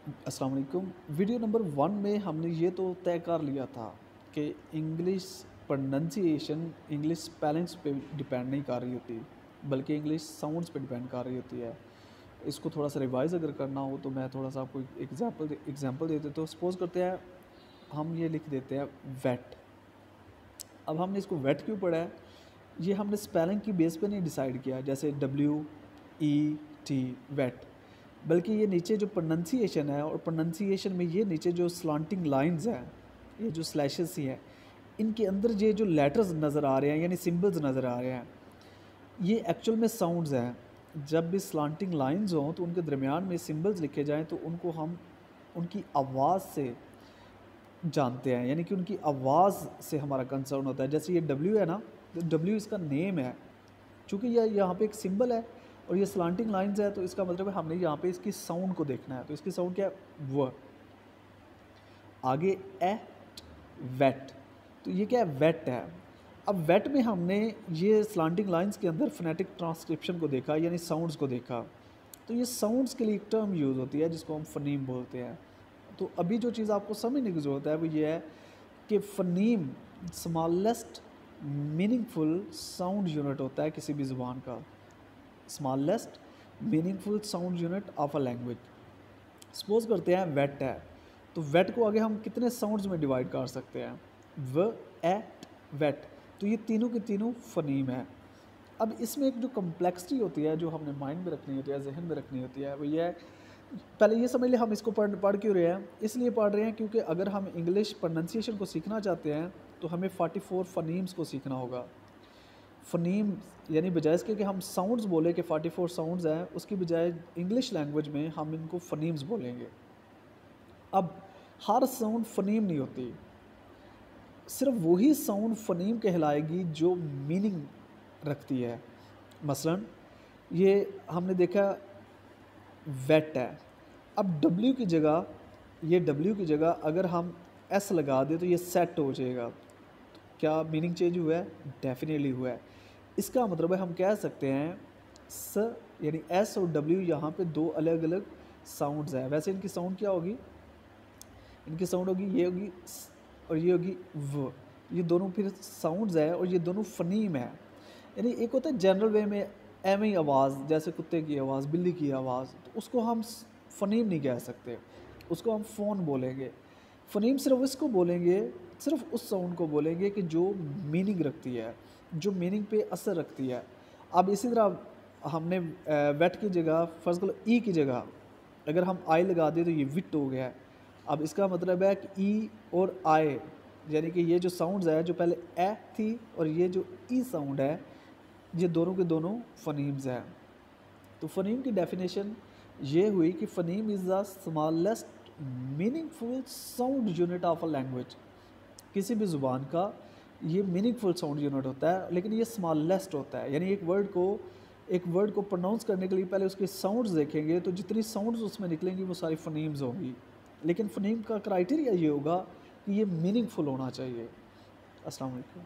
अस्सलाम वालेकुम। Video number 1 में हमने ये तो तय कर लिया था कि इंग्लिश प्रोनंसिएशन इंग्लिश स्पेलिंग्स पे डिपेंड नहीं कर रही होती, बल्कि इंग्लिश साउंड्स पे डिपेंड कर रही होती है। इसको थोड़ा-सा रिवाइज़ अगर करना हो तो मैं थोड़ा-सा आपको एग्ज़ाम्पल दे देता हूँ। सपोज़ करते हैं हम ये लिख देते हैं वेट। अब हमने इसको वेट क्यों पढ़ा है? ये हमने स्पेलिंग की बेस पे नहीं डिसाइड किया, जैसे WET वेट, बल्कि ये नीचे जो प्रोनंसिएशन है और प्रोनंसिएशन में ये नीचे जो स्लांटिंग लाइंस हैं, ये जो स्लैशेस ही हैं, इनके अंदर ये जो लेटर्स नज़र आ रहे हैं यानी सिंबल्स नज़र आ रहे हैं, ये एक्चुअल में साउंड्स हैं। जब भी स्लांटिंग लाइंस हों तो उनके दरमियान में सिंबल्स लिखे जाएँ तो उनको हम उनकी आवाज़ से जानते हैं, यानी कि उनकी आवाज़ से हमारा कंसर्न होता है। जैसे ये डब्ल्यू है ना, तो डब्ल्यू इसका नेम है, चूँकि यह यहाँ पे एक सिंबल है और ये स्लांटिंग लाइंस है, तो इसका मतलब है हमने यहाँ पे इसकी साउंड को देखना है। तो इसकी साउंड क्या है? व। आगे एट, वेट, तो ये क्या है? वेट है। अब वेट में हमने ये स्लांटिंग लाइंस के अंदर फोनेटिक ट्रांसक्रिप्शन को देखा, यानी साउंड्स को देखा। तो ये साउंड्स के लिए एक टर्म यूज़ होती है जिसको हम फ़नीम बोलते हैं। तो अभी जो चीज़ आपको समझने की ज़रूरत है वो ये है कि फ़नीम स्मॉलेस्ट मीनिंगफुल साउंड यूनिट होता है किसी भी ज़ुबान का। Smallest meaningful sound unit of a language. Suppose करते हैं वेट है, तो वेट को आगे हम कितने साउंड्स में डिवाइड कर सकते हैं? व, एट, वेट। तो ये तीनों के तीनों फ़नीम है। अब इसमें एक जो कम्प्लेक्सिटी होती है, जो हमने माइंड में रखनी होती है, जहन में रखनी होती है, वो ये है, पहले ये समझ लें हम इसको पढ़ क्यों रहे हैं। इसलिए पढ़ रहे हैं क्योंकि अगर हम इंग्लिश प्रोनंसिएशन को सीखना चाहते हैं तो हमें 44 फ़नीम्स को सीखना होगा। फ़नीम यानी बजाय इसके कि हम साउंड्स बोले कि 44 साउंड्स हैं, उसकी बजाय इंग्लिश लैंग्वेज में हम इनको फ़नीम्स बोलेंगे। अब हर साउंड फ़नीम नहीं होती, सिर्फ वही साउंड फ़नीम कहलाएगी जो मीनिंग रखती है। मसलन ये हमने देखा वेट है, अब डब्ल्यू की जगह अगर हम एस लगा दें तो ये सेट हो जाएगा। तो क्या मीनिंग चेंज हुआ है? डेफिनेटली हुआ है। इसका मतलब है हम कह सकते हैं स यानी एस और डब्ल्यू यहाँ पे दो अलग अलग साउंड्स हैं। वैसे इनकी साउंड क्या होगी? इनकी साउंड होगी, ये होगी स और ये होगी व। ये दोनों फिर साउंड्स है और ये दोनों फ़नीम है। यानी एक होता है जनरल वे में एम ही आवाज़, जैसे कुत्ते की आवाज़, बिल्ली की आवाज़, तो उसको हम फ़नीम नहीं कह सकते, उसको हम फ़ोन बोलेंगे। फ़नीम सिर्फ इसको बोलेंगे, सिर्फ उस साउंड को बोलेंगे कि जो मीनिंग रखती है, जो मीनिंग पे असर रखती है। अब इसी तरह हमने वेट की जगह फ़र्ज़ करो ई की जगह अगर हम आई लगा दें तो ये विट हो गया। अब इसका मतलब है कि ई और आई, यानी कि ये जो साउंड्स है, जो पहले ए थी और ये जो ई साउंड है, ये दोनों के दोनों फ़नीम्स हैं। तो फ़नीम की डेफिनेशन ये हुई कि phoneme is the smallest meaningful sound unit of a language. किसी भी ज़ुबान का ये मीनिंगफुल साउंड यूनिट होता है, लेकिन ये स्मॉलेस्ट होता है। यानी एक वर्ड को प्रोनाउंस करने के लिए पहले उसके साउंड्स देखेंगे, तो जितनी साउंड्स उसमें निकलेंगी वो सारी फ़नीम्स होंगी। लेकिन फ़नीम का क्राइटेरिया ये होगा कि ये मीनिंगफुल होना चाहिए। अस्सलाम वालेकुम।